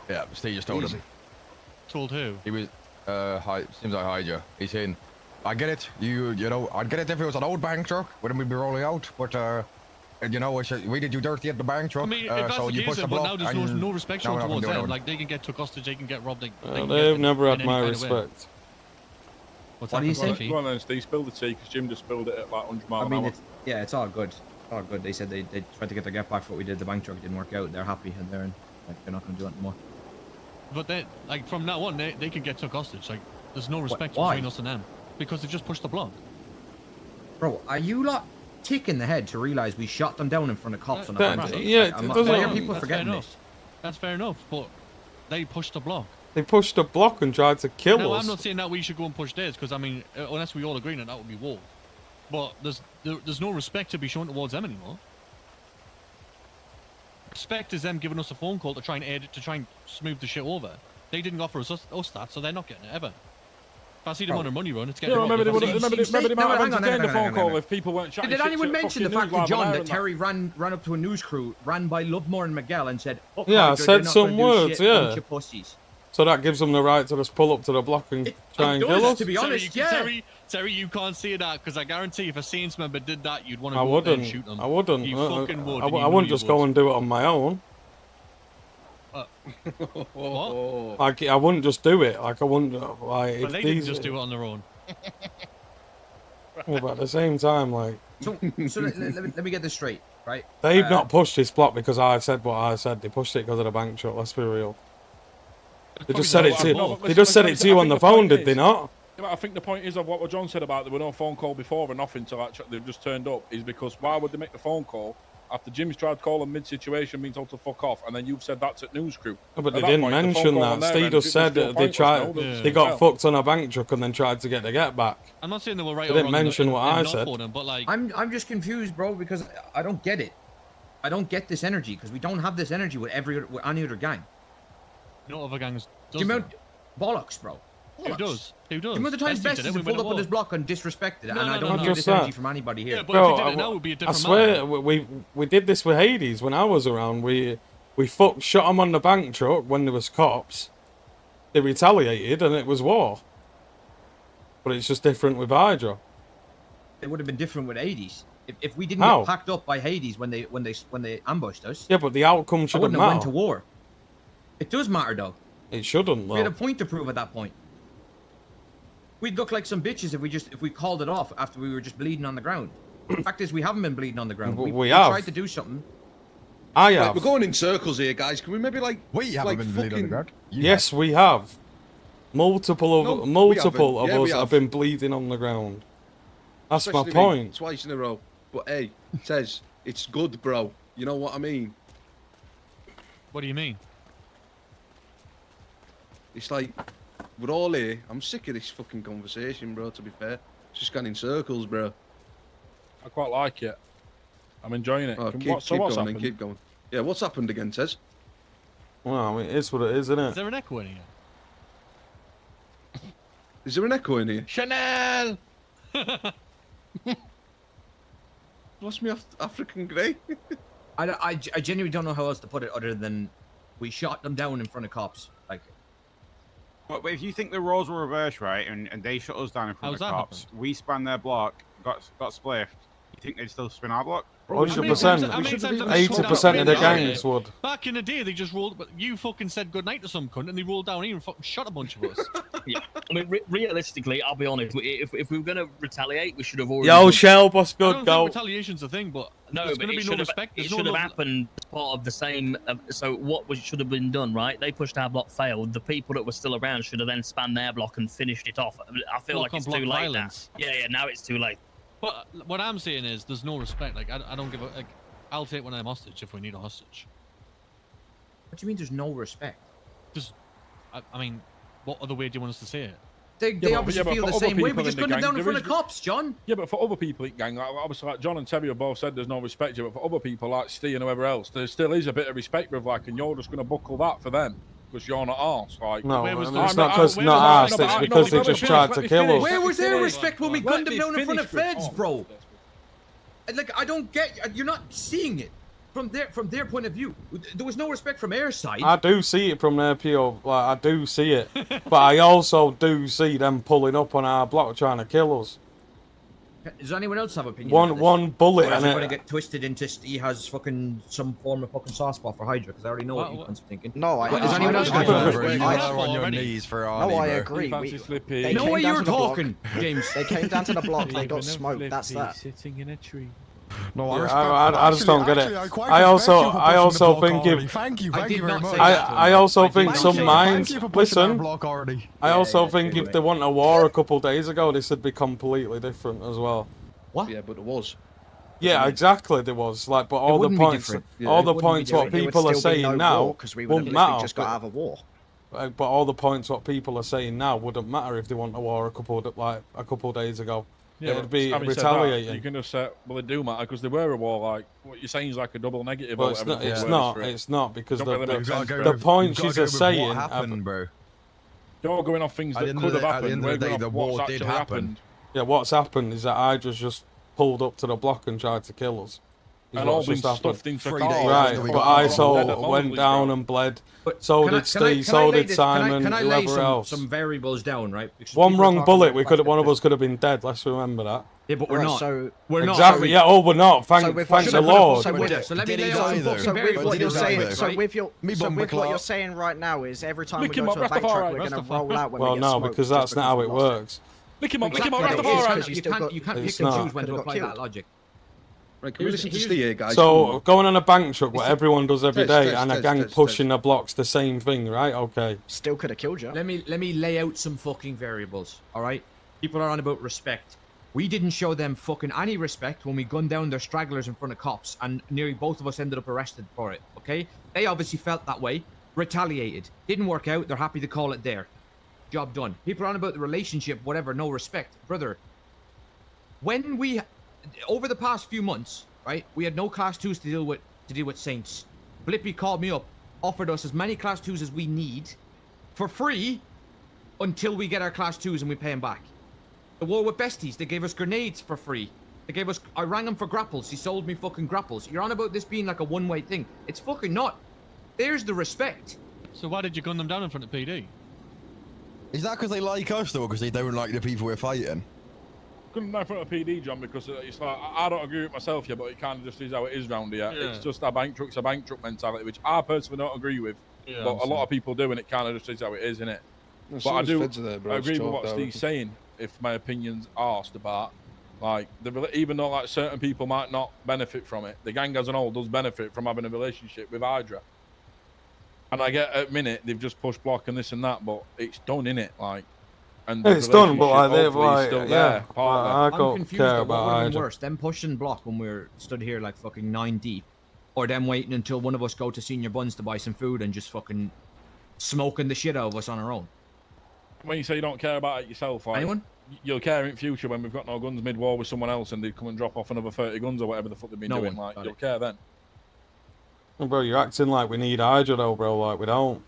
Yeah, Steve just told him. Told who? He was, seems like Hydra. He's saying, I get it. You know, I'd get it if it was an old bank truck, when we'd be rolling out. But, you know, we did you dirty at the bank truck. I mean, if that's so the you case, push the but block. now there's no respect shown towards them. It. Like, they can get took hostage, they can get robbed. They've never had my respect. What's what do you say? Go on then, Steve. Spill the tea, because Jim just spilled it at like 100 miles an hour. Yeah, it's all good. All good. They said they tried to get their get back for what we did. The bank truck, it didn't work out. They're happy and they're not going to do it anymore. But they, like, from now on, they can get took hostage. Like, there's no respect Why? between us and them because they just pushed the block. Bro, are you lot tick in the head to realize we shot them down in front of cops on the bank truck? Yeah, why are people forgetting this? That's fair enough, but they pushed the block. They pushed the block and tried to kill us. I'm not saying that we should go and push theirs, because I mean, unless we all agree that would be war. But there's no respect to be shown towards them anymore. Respect is them giving us a phone call to try and edit, to try and smooth the shit over. They didn't offer us that, so they're not getting it ever. If I see them on a money run, it's getting. Yeah, remember they might have entertained the phone call if people weren't chatting. Did anyone mention the fact to John that Terry ran up to a news crew, ran by Lovemore and Miguel, and said, "Yeah, I said some words, yeah." Bunch of pussies. So that gives them the right to just pull up to the block and try and kill us? To be honest, Terry, you can't say that, because I guarantee if a Saints member did that, you'd want to go and shoot them. I wouldn't. You fucking would. I wouldn't just go and do it on my own. What? Like, I wouldn't just do it. Like, I wouldn't. Like, but they didn't just do it on their own. Yeah, but at the same time, like. So let me get this straight, right? They've not pushed this block because I said what I said. They pushed it because of the bank truck. Let's be real. They just said it to you. They just said it to you on the phone, did they not? Yeah, but I think the point is of what John said about there were no phone call before and nothing till they've just turned up is because why would they make the phone call after Jim's tried to call them mid-situation, being told to fuck off, and then you've said that's at news crew? No, but they didn't mention that. Steve just said they got fucked on a bank truck and then tried to get the get back. I'm not saying they were right. They didn't mention what I said. But like, I'm just confused, bro, because I don't get it. I don't get this energy because we don't have this energy with any other gang. No other gangs. Bollocks, bro. Bollocks. Who does? Who does? The amount of times Besties have pulled up on this block and disrespected it, and I don't get this energy from anybody here. Yeah, but Bro, if you did it now, it would be a different I swear, matter. we did this with Hades when I was around. We shot them on the bank truck when there was cops. They retaliated, and it was war. But it's just different with Hydra. It would have been different with Hades. If we didn't How? get packed up by Hades when they ambushed us. Yeah, but the outcome shouldn't matter. Went to war. It does matter, though. It shouldn't, though. We had a point to prove at that point. We'd look like some bitches if we called it off after we were just bleeding on the ground. The fact is, we haven't been bleeding on the ground. We have tried to do something. I have. Right, we're going in circles here, guys. Can we maybe we haven't been bleeding on the ground? Yes, we have. Multiple of us have been bleeding on the ground. That's Especially my point. Twice in a row. But hey, Tez, it's good, bro. You know what I mean? What do you mean? It's like, we're all here. I'm sick of this fucking conversation, bro, to be fair. It's just going in circles, bro. I quite like it. I'm enjoying it. Oh, what's happened? Then, keep going. Yeah, what's happened again, Tez? Well, I mean, it's what it is, isn't it? Is there an echo in here? Is there an echo in here? Chanel! Lost me off African Grey. I genuinely don't know how else to put it other than we shot them down in front of cops. Like, but if you think the roles were reversed, right, and they shut us down in front of cops, we spanned their block, got spliffed, you think they'd still spin our block? 100%. 80% of the gangs would. Back in the day, they just rolled. But you fucking said goodnight to some cunt, and they rolled down here and fucking shot a bunch of us. Yeah, I mean, realistically, I'll be honest. If we were gonna retaliate, we should have already. Yo, Shell, boss, good, I don't think retaliation's a thing, but no, there's going to be no respect. It should have happened as part of the same. So what should have been done, right? They pushed our block, failed. The people that were still around should have then spanned their block and finished it off. I feel like it's too late now. Yeah, now it's too late. But what I'm saying is, there's no respect. Like I don't give a. Like, I'll take one of them hostage if we need a hostage. What do you mean? There's no respect? Just, I mean, what other way do you want us to say it? They obviously feel the same way. We just gunned them down in front of cops, John. Yeah, but for other people in gang, obviously, like John and Terry have both said there's no respect here, but for other people like STE and whoever else, there still is a bit of respect with like, and you're just going to buckle that for them. Because you're not arse. Like, no, it's not because not arse, it's because they just tried to kill us. Where was their respect when we gunned them down in front of feds, bro? Like, I don't get, you're not seeing it. from their point of view, there was no respect from our side. I do see it from their PO, like I do see it, but I also do see them pulling up on our block trying to kill us. Does anyone else have opinion? One bullet or is and it going to get twisted into STE has fucking some form of fucking soft spot for Hydra? Because I already know what you guys are thinking. No, Is anyone else on your knees for Arnie, No, I bro. agree. They no way you're talking, James. They came down to the block. They got smoked. That's that. Sitting in a tree. No, I just don't get it. I also think if thank you very much. I also think some minds listen. I also yeah, think if they want a war a couple days ago, this would be completely different as well. What? Yeah, but it was. Yeah, exactly. There was like, but all the points, what people are saying now won't matter. Just got out of a war. But all the points what people are saying now wouldn't matter if they want a war a couple days ago. Yeah, it'd be retaliating. retaliating. You can just say, well, they do matter because they were a war. Like what you're saying is like a double negative. Well, or whatever it's not because really the points you're saying. What happened, bro? You're going off things that could have happened. At the end of the day, the war did happen. Yeah, what's happened is that Hydra's just pulled up to the block and tried to kill us. And all been stuffed into cars. Right, but ISO went down and bled. So did Steve, so did Simon, whoever else. Some variables down, right? One wrong bullet, one of us could have been dead. Let's remember that. Yeah, but we're not. So we're not. Exactly. Yeah. Oh, we're not. Thank the Lord. So let me lay out some what you're saying. So with what you're saying right now is every time we go to a bank truck, we're going to roll out when we get smoked. Well, no, because that's not how it works. Lick him up, You can't pick and choose when to apply that logic. Right, can we listen to STE, guys? So, going on a bank truck, what everyone does every day, and a gang pushing the blocks, the same thing, right? Okay. Still could have killed you. Let me lay out some fucking variables, alright? People are on about respect. We didn't show them fucking any respect when we gunned down their stragglers in front of cops, and nearly both of us ended up arrested for it, okay? They obviously felt that way, retaliated. Didn't work out, they're happy to call it there. Job done. People are on about the relationship, whatever, no respect. Brother, when we... over the past few months, right, we had no class 2s to deal with Saints. Blippi called me up, offered us as many class 2s as we need for free until we get our class 2s and we pay them back. The war with Besties, they gave us grenades for free. They gave us, I rang him for grapples, he sold me fucking grapples. You're on about this being like a one-way thing. It's fucking not. There's the respect. So why did you gun them down in front of PD? Is that because they like us though, because they don't like the people we're fighting? Couldn't know in front of PD, John, because it's like I don't agree with myself here, but it kind of just is how it is round here. Yeah. It's just a bank truck's a bank truck mentality, which I personally don't agree with, but a lot of people do, and it kind of just is how it is, isn't it? But I do agree with what Steve's saying. If my opinion's asked about, like, even though like certain people might not benefit from it, the gang as a whole does benefit from having a relationship with Hydra. And I get at minute they've just pushed block and this and that, but it's done, innit? Like. And it's done, but like they've yeah. I don't care about Hydra. Worse, them pushing block when we're stood here like fucking 9 deep, or them waiting until one of us go to Senior Buns to buy some food and just fucking smoking the shit out of us on our own. When you say you don't care about it yourself, like, anyone? You'll care in future when we've got no guns mid-war with someone else and they come and drop off another 30 guns or whatever the fuck they've been doing. Like, you'll care then. Bro, you're acting like we need Hydra though, bro. Like we don't.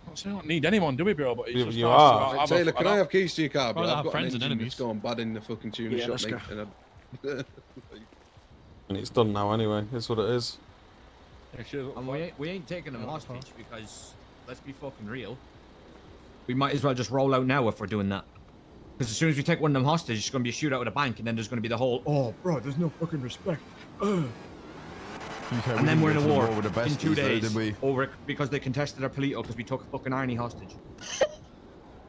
We don't need anyone, do we, bro? But it's just you are. Right, Taylor, can I have keys to your car, bro? I've got friends an and engine that's going bad in the fucking tuner shop, mate. And it's done now anyway. It's what it is. And we ain't taking them hostage because, let's be fucking real, we might as well just roll out now if we're doing that. Because as soon as we take one of them hostage, it's going to be a shootout at a bank, and then there's going to be the whole, oh, bro, there's no fucking respect. And then we're in a war in 2 days over because they contested our Polito because we took fucking Arnie hostage.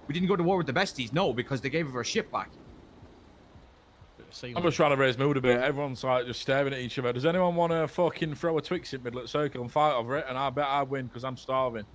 We didn't go to war with the Besties, no, because they gave our ship back. I'm just trying to raise mood a bit. Everyone's like just staring at each other. Does anyone want to fucking throw a Twix in middle of the circle and fight over it? And I bet I'd win because I'm starving.